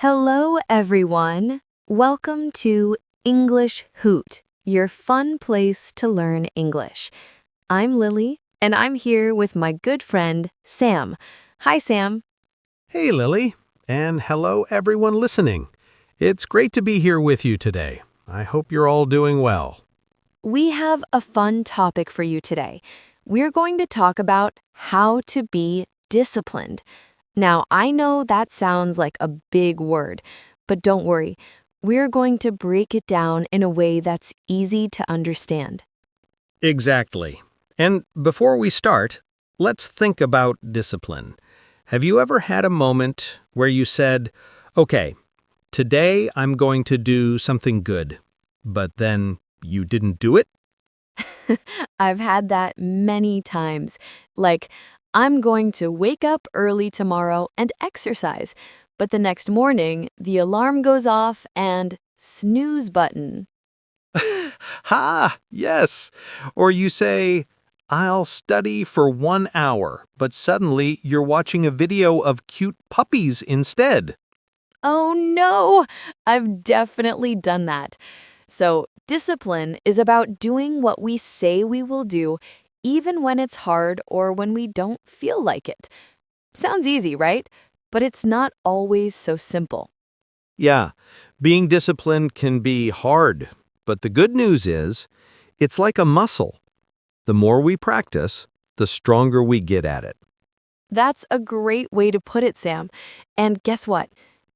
Hello, everyone. Welcome to English Hoot, your fun place to learn English. I'm Lily, and I'm here with my good friend, Sam. Hi, Sam. Hey, Lily, and hello, everyone listening. It's great to be here with you today. I hope you're all doing well. We have a fun topic for you today. We're going to talk about how to be disciplined. Now, I know that sounds like a big word, but don't worry. We're going to break it down in a way that's easy to understand. Exactly. And before we start, let's think about discipline. Have you ever had a moment where you said, okay, today I'm going to do something good, but then you didn't do it? I've had that many times. Like, I'm going to wake up early tomorrow and exercise, but the next morning, the alarm goes off and snooze button. Ha, yes. Or you say, I'll study for 1 hour, but suddenly you're watching a video of cute puppies instead. Oh no, I've definitely done that. So, discipline is about doing what we say we will do, even when it's hard or when we don't feel like it. Sounds easy, right? But it's not always so simple. Yeah, being disciplined can be hard, but the good news is, it's like a muscle. The more we practice, the stronger we get at it. That's a great way to put it, Sam. And guess what?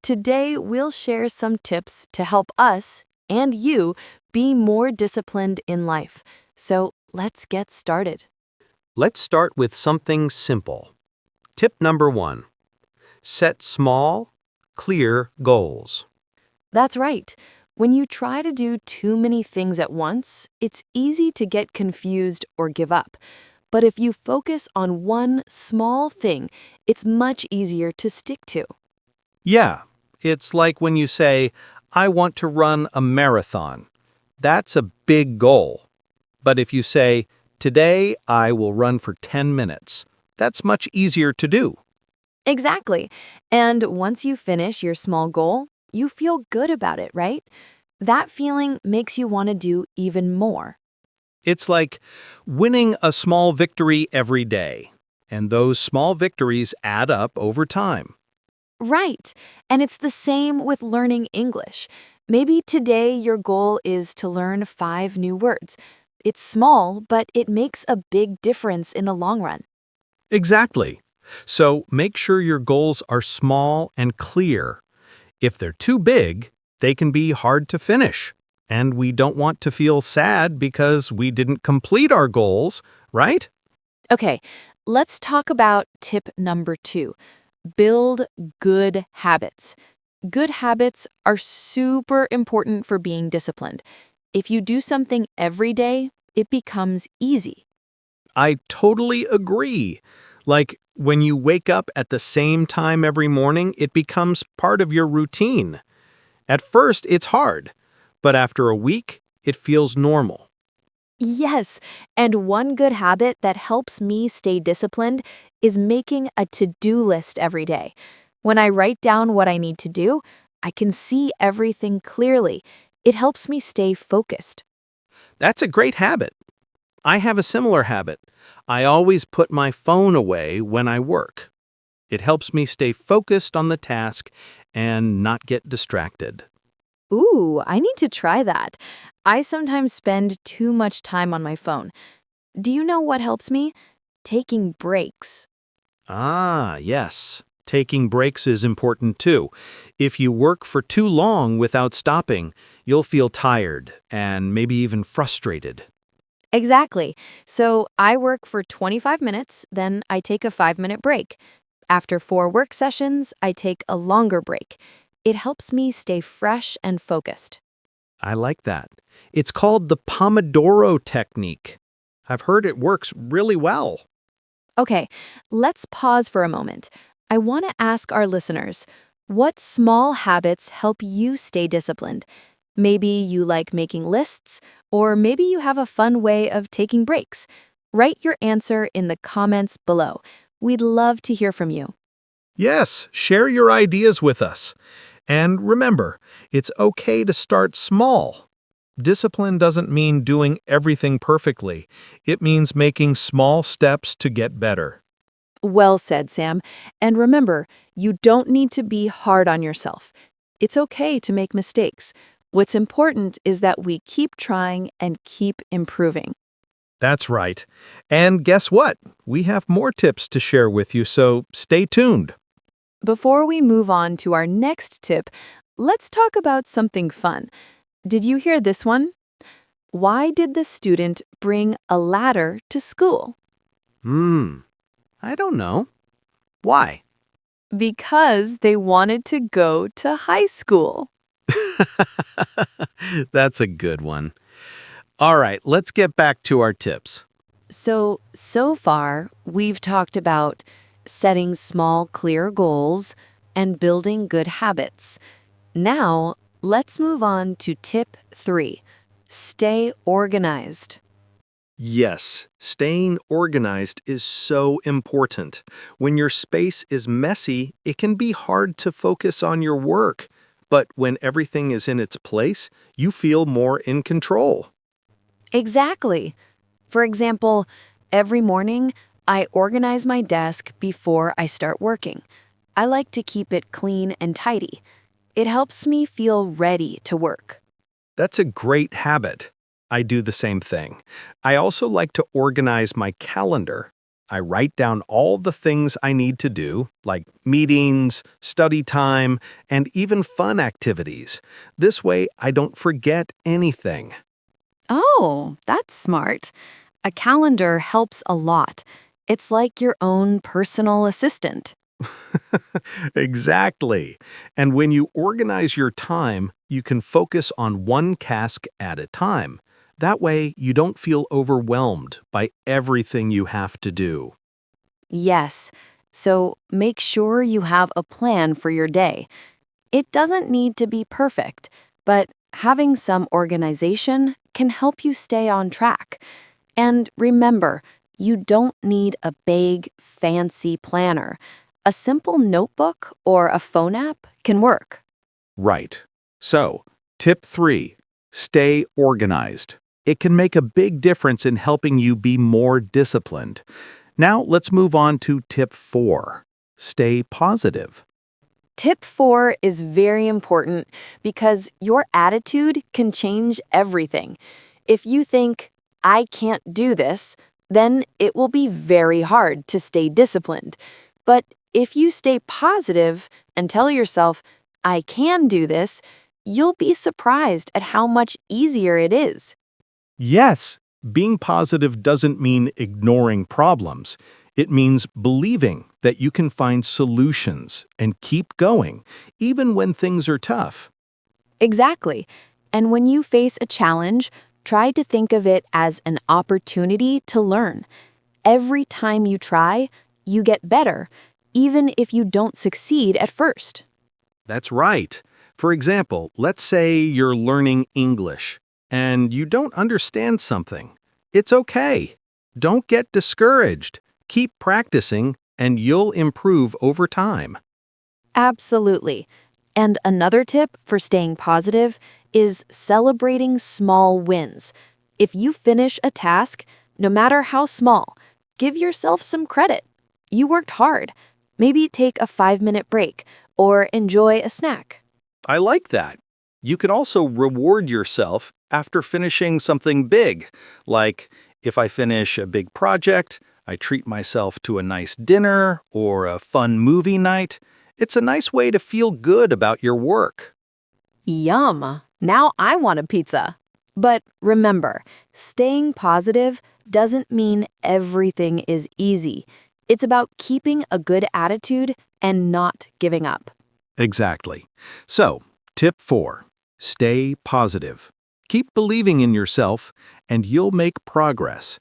Today, we'll share some tips to help us and you be more disciplined in life. So let's get started. Let's start with something simple. Tip number 1. Set small, clear goals. That's right. When you try to do too many things at once, it's easy to get confused or give up. But if you focus on one small thing, it's much easier to stick to. Yeah, it's like when you say, I want to run a marathon. That's a big goal. But if you say, today I will run for 10 minutes, that's much easier to do. Exactly. And once you finish your small goal, you feel good about it, right? That feeling makes you want to do even more. It's like winning a small victory every day, and those small victories add up over time. Right. And it's the same with learning English. Maybe today your goal is to learn 5 new words. It's small, but it makes a big difference in the long run. Exactly. So make sure your goals are small and clear. If they're too big, they can be hard to finish. And we don't want to feel sad because we didn't complete our goals, right? Okay, let's talk about tip number 2. Build good habits. Good habits are super important for being disciplined. If you do something every day, it becomes easy. I totally agree. Like when you wake up at the same time every morning, it becomes part of your routine. At first, it's hard, but after a week, it feels normal. Yes, and one good habit that helps me stay disciplined is making a to-do list every day. When I write down what I need to do, I can see everything clearly. It helps me stay focused. That's a great habit. I have a similar habit. I always put my phone away when I work. It helps me stay focused on the task and not get distracted. Ooh, I need to try that. I sometimes spend too much time on my phone. Do you know what helps me? Taking breaks. Ah, yes. Taking breaks is important too. If you work for too long without stopping, you'll feel tired and maybe even frustrated. Exactly. So I work for 25 minutes, then I take a 5-minute break. After 4 work sessions, I take a longer break. It helps me stay fresh and focused. I like that. It's called the Pomodoro technique. I've heard it works really well. Okay, let's pause for a moment. I want to ask our listeners, what small habits help you stay disciplined? Maybe you like making lists, or maybe you have a fun way of taking breaks. Write your answer in the comments below. We'd love to hear from you. Yes, share your ideas with us. And remember, it's okay to start small. Discipline doesn't mean doing everything perfectly. It means making small steps to get better. Well said, Sam. And remember, you don't need to be hard on yourself. It's okay to make mistakes. What's important is that we keep trying and keep improving. That's right. And guess what? We have more tips to share with you, so stay tuned. Before we move on to our next tip, let's talk about something fun. Did you hear this one? Why did the student bring a ladder to school? I don't know. Why? Because they wanted to go to high school. That's a good one. All right, let's get back to our tips. So far, we've talked about setting small, clear goals and building good habits. Now, let's move on to tip 3. Stay organized. Yes, staying organized is so important. When your space is messy, it can be hard to focus on your work. But when everything is in its place, you feel more in control. Exactly. For example, every morning, I organize my desk before I start working. I like to keep it clean and tidy. It helps me feel ready to work. That's a great habit. I do the same thing. I also like to organize my calendar. I write down all the things I need to do, like meetings, study time, and even fun activities. This way, I don't forget anything. Oh, that's smart. A calendar helps a lot. It's like your own personal assistant. Exactly. And when you organize your time, you can focus on one task at a time. That way, you don't feel overwhelmed by everything you have to do. Yes, so make sure you have a plan for your day. It doesn't need to be perfect, but having some organization can help you stay on track. And remember, you don't need a big, fancy planner. A simple notebook or a phone app can work. Right. So, tip 3, stay organized. It can make a big difference in helping you be more disciplined. Now, let's move on to tip 4, stay positive. Tip 4 is very important because your attitude can change everything. If you think, I can't do this, then it will be very hard to stay disciplined. But if you stay positive and tell yourself, I can do this, you'll be surprised at how much easier it is. Yes, being positive doesn't mean ignoring problems. It means believing that you can find solutions and keep going, even when things are tough. Exactly. And when you face a challenge, try to think of it as an opportunity to learn. Every time you try, you get better, even if you don't succeed at first. That's right. For example, let's say you're learning English and you don't understand something. It's okay. Don't get discouraged. Keep practicing and you'll improve over time. Absolutely. And another tip for staying positive is celebrating small wins. If you finish a task, no matter how small, give yourself some credit. You worked hard. Maybe take a 5-minute break or enjoy a snack. I like that. You can also reward yourself after finishing something big. Like if I finish a big project, I treat myself to a nice dinner or a fun movie night. It's a nice way to feel good about your work. Yum! Now I want a pizza. But remember, staying positive doesn't mean everything is easy. It's about keeping a good attitude and not giving up. Exactly. So, tip 4, stay positive. Keep believing in yourself and you'll make progress.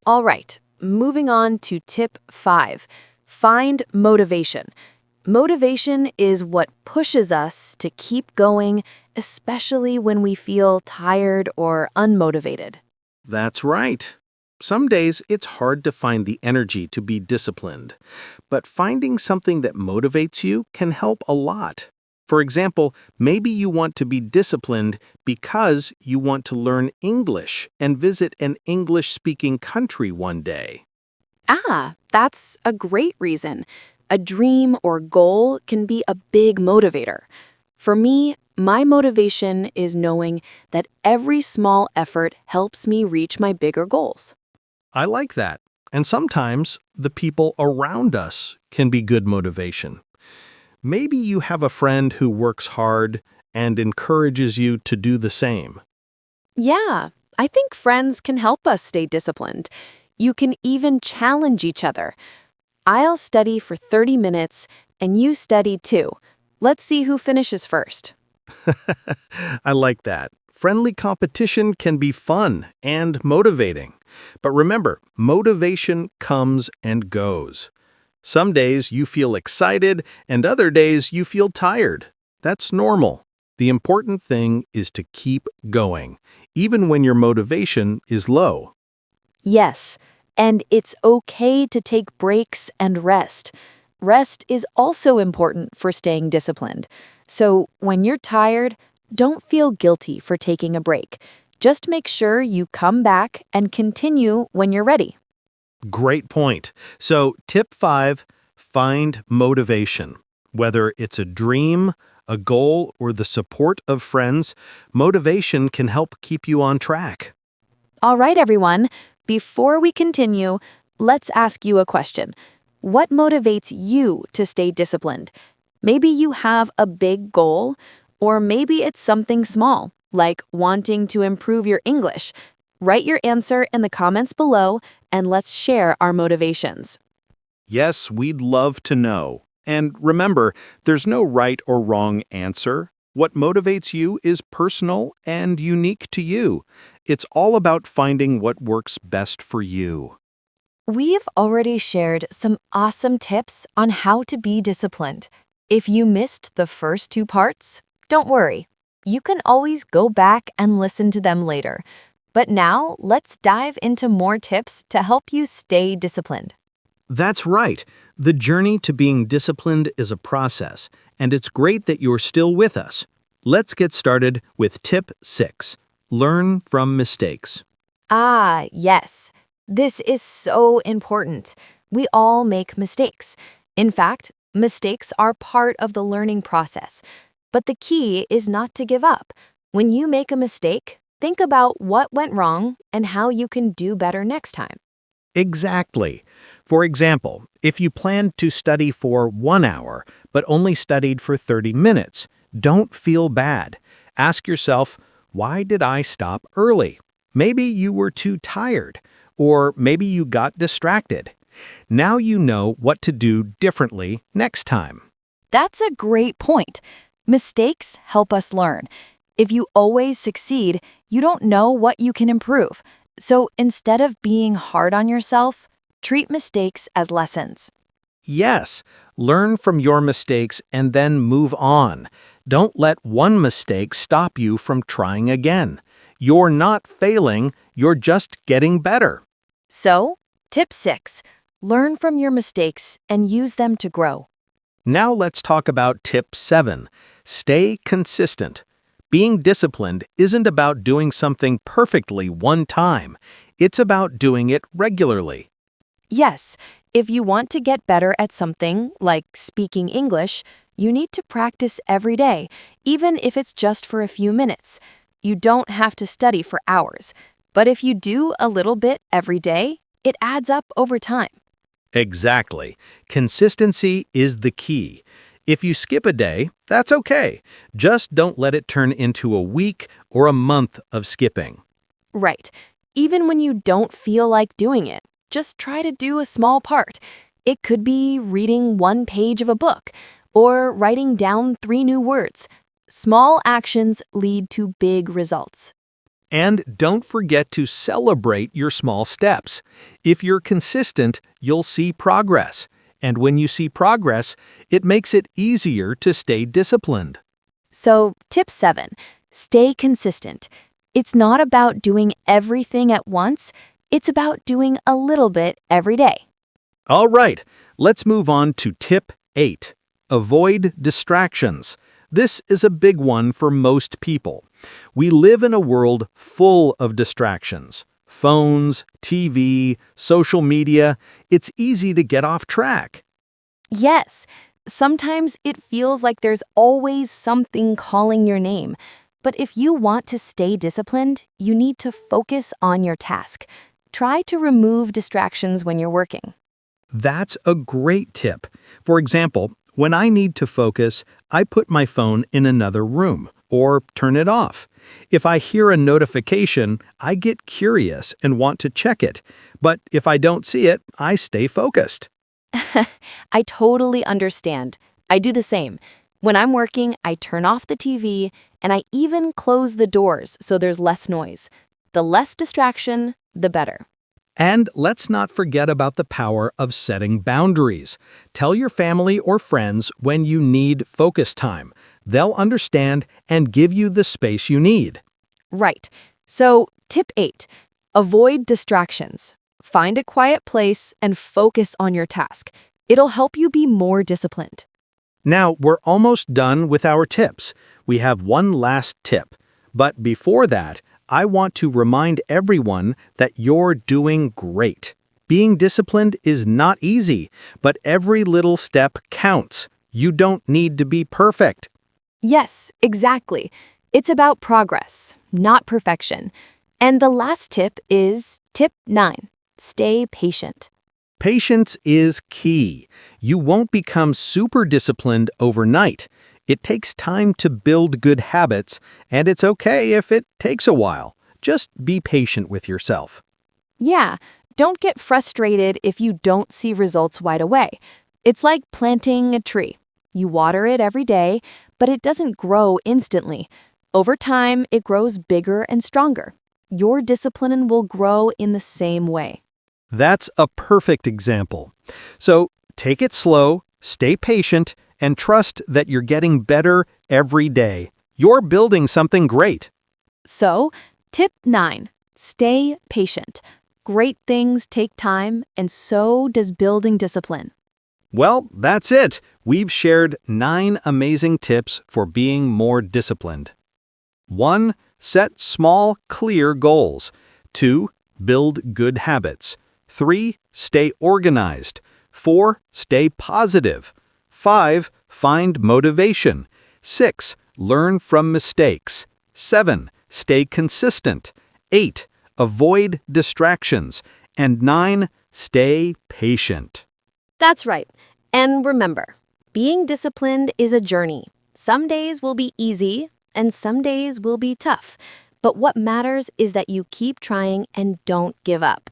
All right, moving on to tip 5. Find motivation. Motivation is what pushes us to keep going, especially when we feel tired or unmotivated. That's right. Some days it's hard to find the energy to be disciplined, but finding something that motivates you can help a lot. For example, maybe you want to be disciplined because you want to learn English and visit an English-speaking country one day. Ah, that's a great reason. A dream or goal can be a big motivator. For me, my motivation is knowing that every small effort helps me reach my bigger goals. I like that. And sometimes the people around us can be good motivation. Maybe you have a friend who works hard and encourages you to do the same. Yeah, I think friends can help us stay disciplined. You can even challenge each other. I'll study for 30 minutes and you study too. Let's see who finishes first. I like that. Friendly competition can be fun and motivating. But remember, motivation comes and goes. Some days you feel excited and other days you feel tired. That's normal. The important thing is to keep going, even when your motivation is low. Yes, and it's okay to take breaks and rest. Rest is also important for staying disciplined. So when you're tired, don't feel guilty for taking a break. Just make sure you come back and continue when you're ready. Great point. So, tip 5, find motivation. Whether it's a dream, a goal, or the support of friends, motivation can help keep you on track. All right, everyone. Before we continue, let's ask you a question. What motivates you to stay disciplined? Maybe you have a big goal, or maybe it's something small, like wanting to improve your English. Write your answer in the comments below, and let's share our motivations. Yes, we'd love to know. And remember, there's no right or wrong answer. What motivates you is personal and unique to you. It's all about finding what works best for you. We've already shared some awesome tips on how to be disciplined. If you missed the first two parts, don't worry. You can always go back and listen to them later. But now, let's dive into more tips to help you stay disciplined. That's right. The journey to being disciplined is a process, and it's great that you're still with us. Let's get started with tip 6. Learn from mistakes. Ah, yes. This is so important. We all make mistakes. In fact, mistakes are part of the learning process. But the key is not to give up. When you make a mistake, think about what went wrong and how you can do better next time. Exactly. For example, if you planned to study for 1 hour but only studied for 30 minutes, don't feel bad. Ask yourself, why did I stop early? Maybe you were too tired, or maybe you got distracted. Now you know what to do differently next time. That's a great point. Mistakes help us learn. If you always succeed, you don't know what you can improve. So instead of being hard on yourself, treat mistakes as lessons. Yes, learn from your mistakes and then move on. Don't let one mistake stop you from trying again. You're not failing, you're just getting better. So, tip 6, learn from your mistakes and use them to grow. Now let's talk about tip 7. Stay consistent. Being disciplined isn't about doing something perfectly one time. It's about doing it regularly. Yes, if you want to get better at something, like speaking English, you need to practice every day, even if it's just for a few minutes. You don't have to study for hours, but if you do a little bit every day, it adds up over time. Exactly. Consistency is the key. If you skip a day, that's okay. Just don't let it turn into a week or a month of skipping. Right. Even when you don't feel like doing it, just try to do a small part. It could be reading one page of a book or writing down 3 new words. Small actions lead to big results. And don't forget to celebrate your small steps. If you're consistent, you'll see progress. And when you see progress, it makes it easier to stay disciplined. So, tip 7, stay consistent. It's not about doing everything at once, it's about doing a little bit every day. All right, let's move on to tip 8. Avoid distractions. This is a big one for most people. We live in a world full of distractions. Phones, TV, social media. It's easy to get off track. Yes, sometimes it feels like there's always something calling your name. But if you want to stay disciplined, you need to focus on your task. Try to remove distractions when you're working. That's a great tip. For example, when I need to focus, I put my phone in another room or turn it off. If I hear a notification, I get curious and want to check it. But if I don't see it, I stay focused. I totally understand. I do the same. When I'm working, I turn off the TV and I even close the doors so there's less noise. The less distraction, the better. And let's not forget about the power of setting boundaries. Tell your family or friends when you need focus time. They'll understand and give you the space you need. Right. So, tip 8, avoid distractions. Find a quiet place and focus on your task. It'll help you be more disciplined. Now, we're almost done with our tips. We have one last tip. But before that, I want to remind everyone that you're doing great. Being disciplined is not easy, but every little step counts. You don't need to be perfect. Yes, exactly. It's about progress, not perfection. And the last tip is tip 9. Stay patient. Patience is key. You won't become super disciplined overnight. It takes time to build good habits, and it's okay if it takes a while. Just be patient with yourself. Yeah, don't get frustrated if you don't see results right away. It's like planting a tree. You water it every day, but it doesn't grow instantly. Over time, it grows bigger and stronger. Your discipline will grow in the same way. That's a perfect example. So take it slow, stay patient, and trust that you're getting better every day. You're building something great. So, tip 9, stay patient. Great things take time, and so does building discipline. Well, that's it. We've shared 9 amazing tips for being more disciplined. 1. Set small, clear goals. 2. Build good habits. 3. Stay organized. 4. Stay positive. 5. Find motivation. 6. Learn from mistakes. 7. Stay consistent. 8. Avoid distractions. And 9. Stay patient. That's right. And remember, being disciplined is a journey. Some days will be easy, and some days will be tough. But what matters is that you keep trying and don't give up.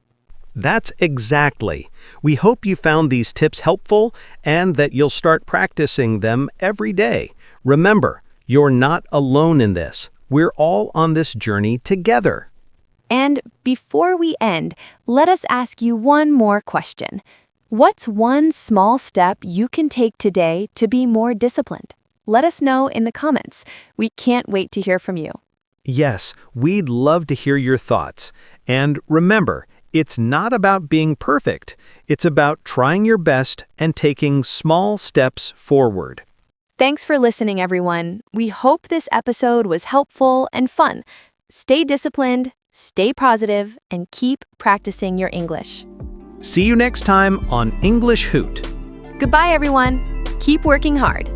That's exactly. We hope you found these tips helpful and that you'll start practicing them every day. Remember, you're not alone in this. We're all on this journey together. And before we end, let us ask you one more question. What's one small step you can take today to be more disciplined? Let us know in the comments. We can't wait to hear from you. Yes, we'd love to hear your thoughts. And remember, it's not about being perfect. It's about trying your best and taking small steps forward. Thanks for listening, everyone. We hope this episode was helpful and fun. Stay disciplined, stay positive, and keep practicing your English. See you next time on English Hoot. Goodbye, everyone. Keep working hard.